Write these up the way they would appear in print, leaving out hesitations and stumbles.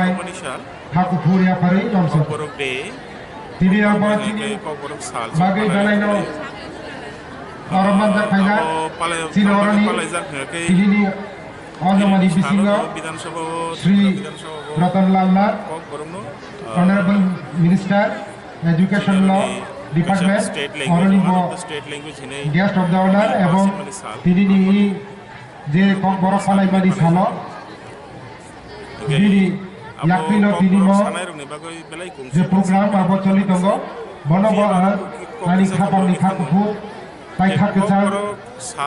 Bai Hakupur Yapari Lomso Tini Abba Tini Bagai Dalaino Oromanda Kaiga Sinorani Tini Onomadi Bisinga Sri Ratan Lal Nath Honorable Minister Education Law Department Honorable Guest of the Honor এবং তিনি যে বড় ফলাইবাড়ি সাল তিনি ইয়াকলিন তিনি যে programme আবচলিত বনব আনি খাপানি খাকুফু তাই খাকেচা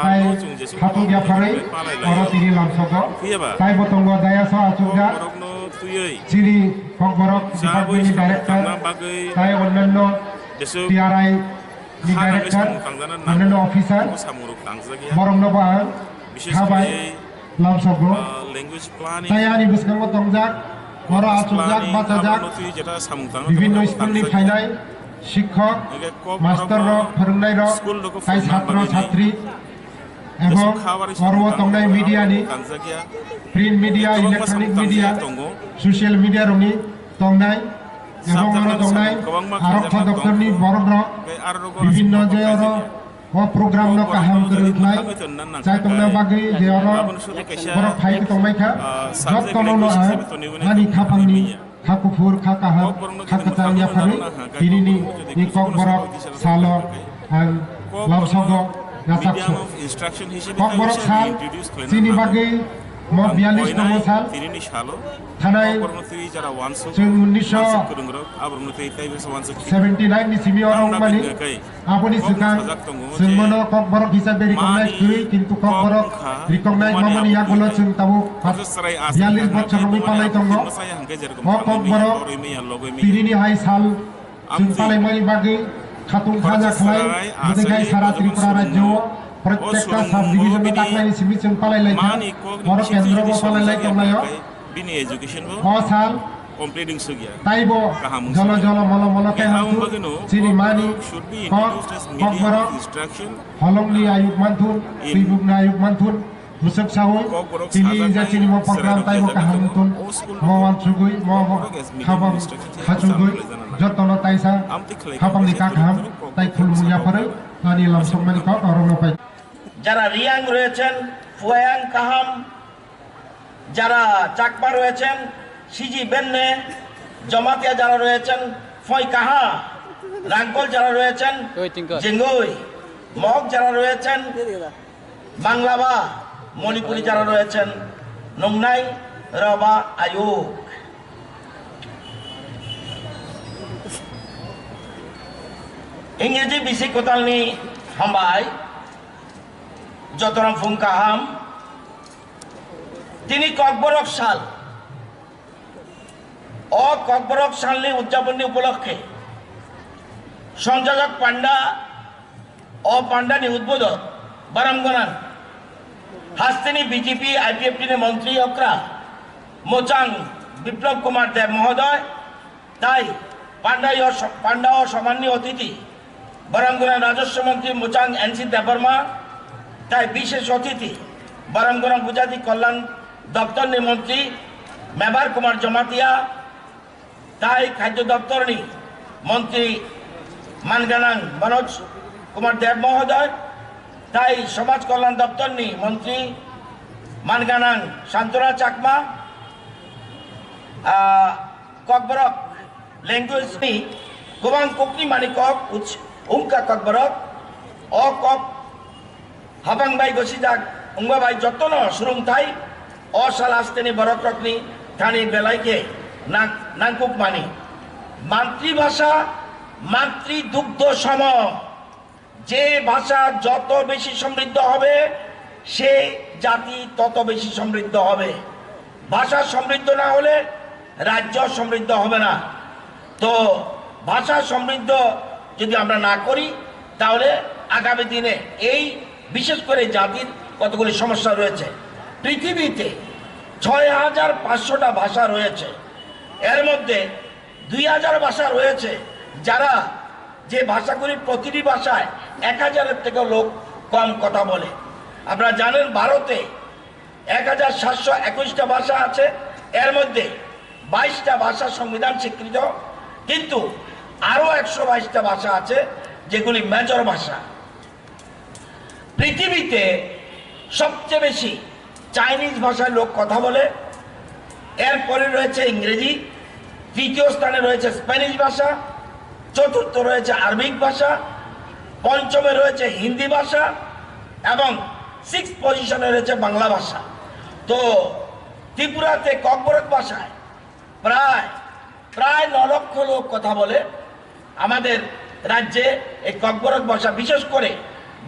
তাই হাতু গিয়াফারে অর তিনি লামসগ তাই বতঙ্গ দায়াস আচুগা চিনি ককবরক ডিপার্টমেন্টনি ডাইরেক্টর তাই অন্যান্য টিআরআই ni director অন্যান্য অফিসার বরংনবা খাবাই লামসগো তাই আনি বুসকাঙ্গ তংজাক বড় আচুজাক বাচাজাক বিভিন্ন স্কুলনি ফাইনাই শিক্ষক মাস্টার রক ফরংনাই রক তাই ছাত্র ছাত্রী এবং অরব তংনাই মিডিয়ানি print media electronic media social media রনি তংনাই এবং আরো তংনাই আরক্ষা দপ্তরনি বরগ্র বিভিন্ন যে অর ও প্রোগ্রাম ন কাহাম করিলাই চাই তংনা বাগৈ যে অর বড় ফাইল তংমাইখা যতন ন আনি খাপাংনি খাকুফুর খাকাহা খাকাচাং ইয়াফারে তিনিনি নি ককবরক সাল আং লামসগ রাসাকসু ককবরক সাল চিনি বাগৈ म 42 নম্বর সাল থানায় 1979 ni simi orang mani aponi sukan semono kokborok hisabe recognize kuri kintu kokborok recognize mamani yagulo chung tabu 42 বছর নমি পালাই tongo o kokborok tirini hai sal chung palai mai bagi khatung khaja khlai mudegai sara tripura rajyo প্রত্যেকটা sub ডিভিশনে তাকলাই সিমিশন পালাই লাইকা বড় কেন্দ্র গো পালাই লাইকা নায়ো বিনি education ও সাল কমপ্লিটিং সুগিয়া তাইবো জল জল মল মল কে হাতু চিনি মানি কক বড় হলংলি আয়ুব মানথুন শ্রীবুগনা আয়ুব মানথুন মুসক সাহই চিনি যা চিনি ম প্রোগ্রাম তাইবো কাহামতুন মওয়ান সুগুই ম খাবাম খাচুগুই যতন তাইসা খাবামনি কাকাম তাই ফুলমুনিয়া পরে আনি লামসমানি কক অরণ পাই যারা রিয়াং রয়েছেন ফুয়াং কাহাম যারা চাকমা রয়েছেন সিজি বেন্নে জমাতিয়া যারা রয়েছেন ফয় কাহা রাঙ্কল যারা রয়েছেন জেঙ্গুই মগ যারা রয়েছেন বাংলাবা মণিপুরি যারা রয়েছেন নংনাই রবা আয়ুক ইংরেজি বিসি কোতালনি হামবাই যতরাম ফুংকাহাম তিনি ককবরক সাল ও ককবরক সালনি উদযাপনী উপলক্ষে সংযোজক পান্ডা ও পান্ডানি উদ্বোধক বারামগনান হাস্তিনী বিজেপি আইপিএফটি মন্ত্রী অক্রা মোচাং বিপ্লব কুমার দেব মহোদয় তাই পান্ডা ও সম্মানীয় অতিথি বারামগনান রাজস্ব মন্ত্রী মোচাং এনসি দেববর্মা তাই বিশেষ অতিথি বারামগনা গুজাতি কল্যাণ দপ্তর মন্ত্রী মেবার কুমার জমাতিয়া তাই খাদ্য দপ্তর মন্ত্রী মানগানাং মনোজ কুমার দেব মহোদয় তাই সমাজ কল্যাণ দপ্তর মন্ত্রী মানগানাং শান্তরা চাকমা ককবরক ল্যাঙ্গুয়েজ গোবাং কোকনি মানিকক উমকা ককবরক অ কক হাবাং বাই গসিজাক উংবা বাই যতন সুরুংথাই অসাল আস্তেনি বরকরকনি থানি বেলাইকে নাংকুক মানি মাতৃভাষা মাতৃদুগ্ধ সম যে ভাষা যত বেশি সমৃদ্ধ হবে সে জাতি তত বেশি সমৃদ্ধ হবে ভাষা সমৃদ্ধ না হলে রাজ্য সমৃদ্ধ হবে না তো ভাষা সমৃদ্ধ যদি আমরা না করি তাহলে আগামী দিনে এই বিশেষ করে জাতির কতগুলি সমস্যা রয়েছে পৃথিবীতে ৬৫০০টা ভাষা রয়েছে এর মধ্যে ২০০০ ভাষা রয়েছে যারা যে ভাষাগুলি প্রতিটি ভাষায় ১০০০-এর থেকেও লোক কম কথা বলে আপনারা জানেন ভারতে ১৭২১টা ভাষা আছে এর মধ্যে 22টা ভাষা সংবিধান স্বীকৃত, কিন্তু আরো 122টা ভাষা আছে যেগুলি মেজর ভাষা। পৃথিবীতে সবচেয়ে বেশি চাইনিজ ভাষায় লোক কথা বলে, এরপরে রয়েছে ইংরেজি, তৃতীয় স্থানে রয়েছে স্প্যানিশ ভাষা, চতুর্থ রয়েছে আরবিক ভাষা, পঞ্চমে রয়েছে হিন্দি ভাষা এবং 6th পজিশনে রয়েছে বাংলা ভাষা। তো ত্রিপুরাতে ককবরক ভাষায় প্রায় 9 লক্ষ লোক কথা বলে। আমাদের রাজ্যে এই ককবরক ভাষা বিশেষ করে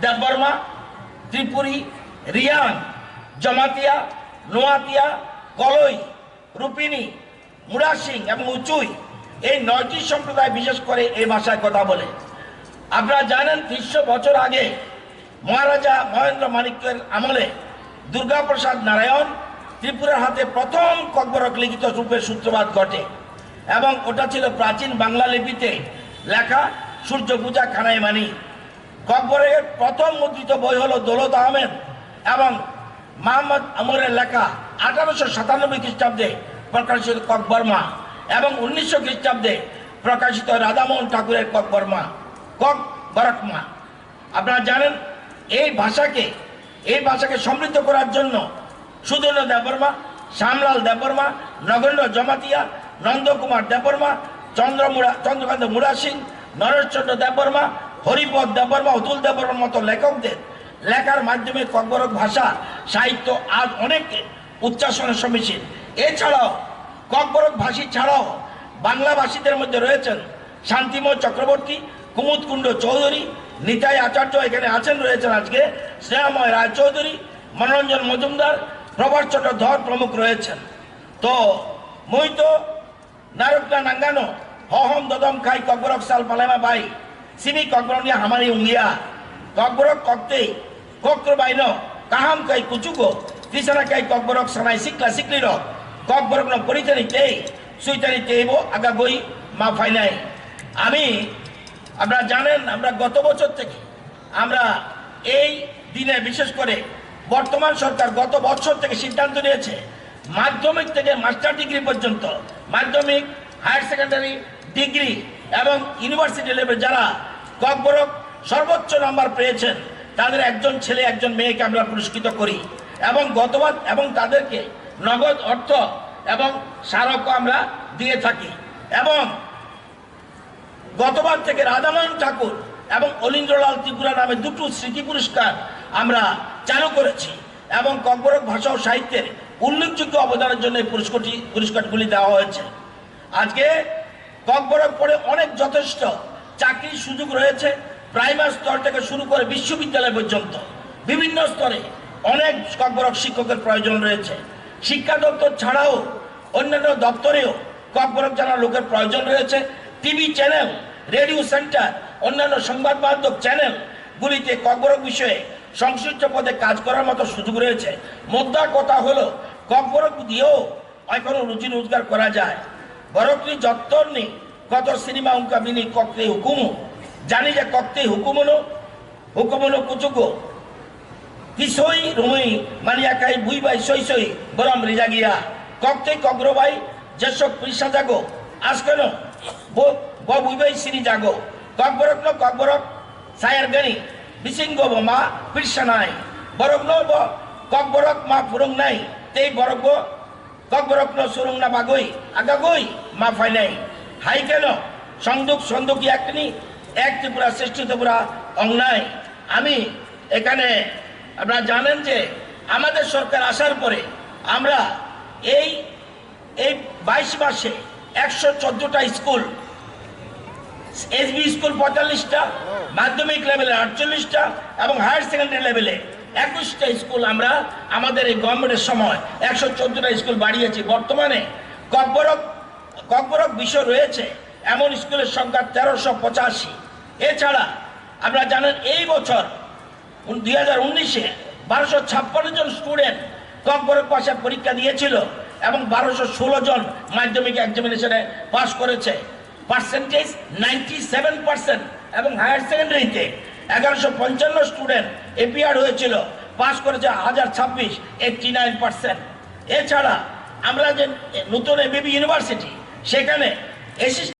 দেববর্মা, ত্রিপুরী, রিয়াং, জমাতিয়া, নোয়াতিয়া, কলই, রূপিনী, মুরাসিং এবং উচুই, এই 9টি সম্প্রদায় বিশেষ করে এই ভাষায় কথা বলে। আপনারা জানেন 300 বছর আগে মহারাজা মহেন্দ্র মাণিক্যের আমলে দুর্গাপ্রসাদ নারায়ণ ত্রিপুরার হাতে প্রথম ককবরক লিখিত রূপের সূত্রপাত ঘটে, এবং ওটা ছিল প্রাচীন বাংলা লিপিতে লেখা সূর্য পূজা খানাই মানি। ককবরকের প্রথম মুদ্রিত বই হলো দৌলত আহমেদ এবং মোহাম্মদ আমরের লেখা 1897 খ্রিস্টাব্দে প্রকাশিত ককবর্মা এবং 1900 খ্রিস্টাব্দে প্রকাশিত রাধামোহন ঠাকুরের ককবরকমা। আপনারা জানেন এই ভাষাকে সমৃদ্ধ করার জন্য সুধীন্দ্র দেববর্মা, শ্যামলাল দেববর্মা, নগেন্দ্র জমাতিয়া, নন্দকুমার দেববর্মা, চন্দ্রকান্ত মুরাসিং, নরেশচন্দ্র দেববর্মা, হরিপদ দেববর্মা, অতুল দেববর্মার মতো লেখকদের লেখার মাধ্যমে ককবরক ভাষা সাহিত্য আজ অনেক উচ্চাসনের সম্মুখীন। এছাড়াও ককবরক ভাষী ছাড়াও বাংলা ভাষীদের মধ্যে রয়েছেন শান্তিময় চক্রবর্তী, কুমুদ কুণ্ড চৌধুরী, নিতাই আচার্য এখানে আছেন, রয়েছেন আজকে স্নেহাময় রায় চৌধুরী, মনোরঞ্জন মজুমদার, প্রভাস চট্টোধর প্রমুখ রয়েছেন। তো মইতো নারকনা নাঙ্গানো হহম দদম খাই ককবরক সাল পালামা বাই সিমি ককবরক নিয়ে হামারি উঙ্গিয়া ককবরক ককতেই কক্র বাইন কাহাম কাই কুচুকো তিসানা কাই ককবরক সানাই সিকলা সিকলির ককবরক ন পরিচানি তেই সুইতানি তেইবো আগা গই মা ফাইনাই। আপনারা জানেন আমরা গত বছর থেকে আমরা এই দিনে বিশেষ করে বর্তমান সরকার গত বছর থেকে সিদ্ধান্ত নিয়েছে মাধ্যমিক থেকে মাস্টার ডিগ্রি পর্যন্ত, মাধ্যমিক, হায়ার সেকেন্ডারি, ডিগ্রি এবং ইউনিভার্সিটি লেভেল যারা ককবরক সর্বোচ্চ নাম্বার পেয়েছেন তাদের একজন ছেলে একজন মেয়েকে আমরা পুরস্কৃত করি এবং তাদেরকে নগদ অর্থ এবং স্মারকও আমরা দিয়ে থাকি। এবং গতবার থেকে রাধামোহন ঠাকুর এবং অলিন্দ্রলাল ত্রিপুরা নামে 2টো স্মৃতি পুরস্কার আমরা চালু করেছি এবং ককবরক ভাষা ও সাহিত্যের উল্লেখযোগ্য অবদানের জন্য এই পুরস্কারগুলি দেওয়া হয়েছে। আজকে ককবরক পড়ে অনেক যথেষ্ট চাকরির সুযোগ রয়েছে, প্রাইমারি স্তর থেকে শুরু করে বিশ্ববিদ্যালয় পর্যন্ত বিভিন্ন স্তরে অনেক ককবরক শিক্ষকের প্রয়োজন রয়েছে। শিক্ষা দপ্তর ছাড়াও অন্যান্য দপ্তরেও ককবরক জানার লোকের প্রয়োজন রয়েছে। টিভি চ্যানেল, রেডিও সেন্টার, অন্যান্য সংবাদ মাধ্যম চ্যানেলগুলিতে ককবরক বিষয়ে সংশ্লিষ্ট পদে কাজ করার মতো সুযোগ রয়েছে। মোদ্দা কথা হলো ককবরক দিয়েও এখনো রুজি রোজগার করা যায়। বরকনি যত্তর নেই কত সিনেমা উনকা বিনি ককতে হুকুমো জানি যে ককতে হুকুমনো কুচুকো কিসই রুমই মানিয়াকাই বুইবাই সই সই বরম রিজা গিয়া ককতে কগ্রবাই যেসব পৃষা জাগো আজকেন বুইবাই সিনি জাগো ককবরক সায়ার গানি বিসিঙ্গ মা পৃষা নাই বরক ন ককবরক মা ফুরং নাই তেই বরক ককবরক ন সুরং না বাগই আগাগই মা ফাই নাই হাই কেন সন্দুকি একনি এক ত্রিপুরা শ্রেষ্ঠ ত্রিপুরা অংনাই। আমি এখানে আপনারা জানেন যে আমাদের সরকার আসার পরে আমরা এই 22 মাসে 114টা স্কুল, এসবি স্কুল 45টা, মাধ্যমিক লেভেলে 48টা এবং হায়ার সেকেন্ডারি লেভেলে 21টা স্কুল আমরা আমাদের এই গভর্নমেন্টের সময় 114টা স্কুল বাড়িয়েছি। বর্তমানে ককবরক বিষয় রয়েছে এমন স্কুলের সংখ্যা 1385। এছাড়া আপনারা জানেন এই বছর 2019-এ 1256 জন স্টুডেন্ট ককবরক ভাষায় পরীক্ষা দিয়েছিল এবং 1216 জন মাধ্যমিক এক্সামিনেশনে পাস করেছে। পার্সেন্টেজ 97% এবং হায়ার সেকেন্ডারিতে 1155 স্টুডেন্ট এপিয়ার হয়েছিল, পাস করেছে 1026, 89%। এছাড়া আমরা যে নতুন এবিবি ইউনিভার্সিটি সেখানে